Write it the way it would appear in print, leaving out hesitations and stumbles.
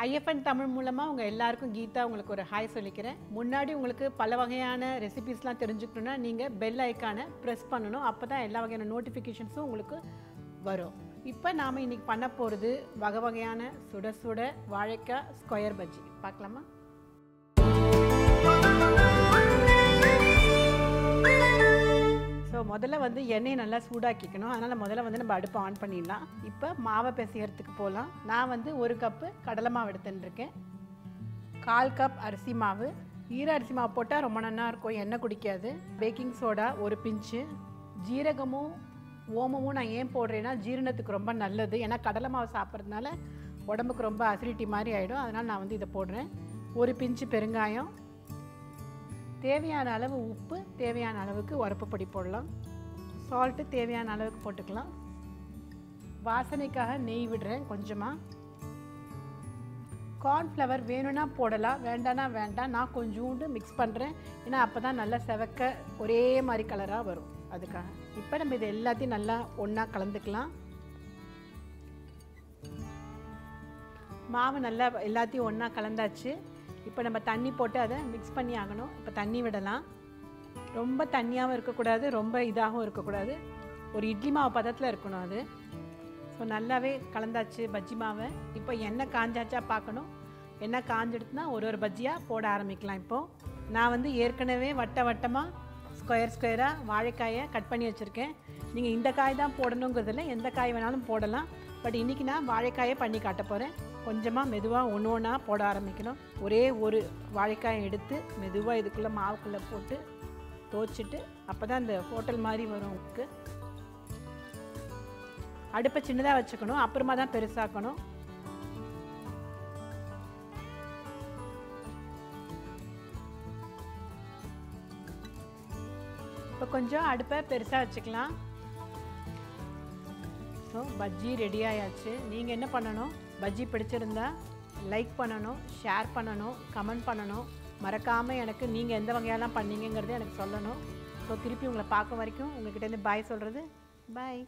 ஐஎஃப்என் தமிழ் மூலமாக உங்கள் எல்லாருக்கும் கீதா உங்களுக்கு ஒரு ஹாய் சொல்லிக்கிறேன். முன்னாடி உங்களுக்கு பல வகையான ரெசிபீஸ்லாம் தெரிஞ்சுக்கணுன்னா நீங்கள் பெல் ஐக்கானை ப்ரெஸ் பண்ணணும். அப்போ தான் எல்லா வகையான நோட்டிஃபிகேஷன்ஸும் உங்களுக்கு வரும். இப்போ நாம் இன்றைக்கி பண்ண போகிறது வகை வகையான சுட சுட வாழைக்காய் ஸ்கொயர் பஜ்ஜி. பார்க்கலாமா? ஸோ முதல்ல வந்து எண்ணெயை நல்லா சூடாக்கிக்கணும். அதனால் முதல்ல வந்து நம்ம அடுப்பை ஆன் பண்ணிடலாம். இப்போ மாவை பிசைகிறதுக்கு போகலாம். நான் வந்து 1 கப்பு கடலை மாவு எடுத்துட்டுருக்கேன். 1/4 கப் அரிசி மாவு. ஈர அரிசி மாவு போட்டால் ரொம்ப நல்லா இருக்கும், எண்ணெய் குடிக்காது. பேக்கிங் சோடா 1 பிஞ்சு. ஜீரகமும் ஓமமும் நான் ஏன் போடுறேன்னா ஜீரணத்துக்கு ரொம்ப நல்லது. ஏன்னா கடலை மாவு சாப்பிட்றதுனால உடம்புக்கு ரொம்ப அசிடிட்டி மாதிரி ஆகிடும். அதனால் நான் வந்து இதை போடுறேன். 1 பிஞ்சு பெருங்காயம், தேவையான அளவு உப்பு, தேவையான அளவுக்கு உரப்பு பொடி போடலாம். சால்ட்டு தேவையான அளவுக்கு போட்டுக்கலாம். வாசனைக்காக நெய் விடுறேன் கொஞ்சமாக. கார்ன்ஃப்ளவர் வேணும்னா போடலாம், வேண்டானா வேண்டாம். நான் கொஞ்சோண்டு மிக்ஸ் பண்ணுறேன், ஏன்னா அப்போ தான் நல்லா செவக்க ஒரே மாதிரி கலராக வரும், அதுக்காக. இப்போ நம்ம இது எல்லாத்தையும் நல்லா ஒன்றா கலந்துக்கலாம். மாவு நல்லா எல்லாத்தையும் ஒன்றா கலந்தாச்சு. இப்போ நம்ம தண்ணி போட்டு அதை மிக்ஸ் பண்ணி ஆகணும். இப்போ தண்ணி விடலாம். ரொம்ப தண்ணியாகவும் இருக்கக்கூடாது, ரொம்ப இதாகவும் இருக்கக்கூடாது. ஒரு இட்லி மாவு பதத்தில் இருக்கணும் அது. ஸோ நல்லாவே கலந்தாச்சு பஜ்ஜி மாவை. இப்போ எண்ணெய் காஞ்சாச்சா பார்க்கணும். எண்ணெய் காஞ்சிடுச்சுன்னா ஒரு பஜ்ஜியாக போட ஆரம்பிக்கலாம். இப்போது நான் வந்து ஏற்கனவே வட்டமாக ஸ்கொயராக வாழைக்காயை கட் பண்ணி வச்சுருக்கேன். நீங்கள் இந்த காய் தான் போடணுங்கிறதில்ல, எந்த காய் வேணாலும் போடலாம். பட் இன்றைக்கி நான் வாழைக்காயை பண்ணி காட்ட போகிறேன். கொஞ்சமாக மெதுவாக ஒன்று ஒன்றா போட ஆரம்பிக்கணும். ஒரே ஒரு வாழைக்காயை எடுத்து மெதுவாக இதுக்குள்ளே மாவுக்குள்ளே போட்டு தோச்சிட்டு, அப்போ தான் இந்த ஹோட்டல் மாதிரி வரும் உங்களுக்கு. அடுப்பை சின்னதாக வச்சுக்கணும், அப்புறமா தான் பெருசாக்கணும். இப்போ கொஞ்சம் அடுப்பை பெருசாக வச்சுக்கலாம். ஸோ பஜ்ஜி ரெடி ஆயாச்சு. நீங்கள் என்ன பண்ணணும், பஜ்ஜி பிடிச்சிருந்தா லைக் பண்ணணும், ஷேர் பண்ணணும், கமெண்ட் பண்ணணும். மறக்காமல் எனக்கு நீங்கள் எந்த வகையெல்லாம் பண்ணீங்கிறத எனக்கு சொல்லணும். ஸோ திருப்பி உங்களை பார்க்க வரைக்கும் உங்கள்கிட்டேருந்து பாய் சொல்கிறது. பாய்.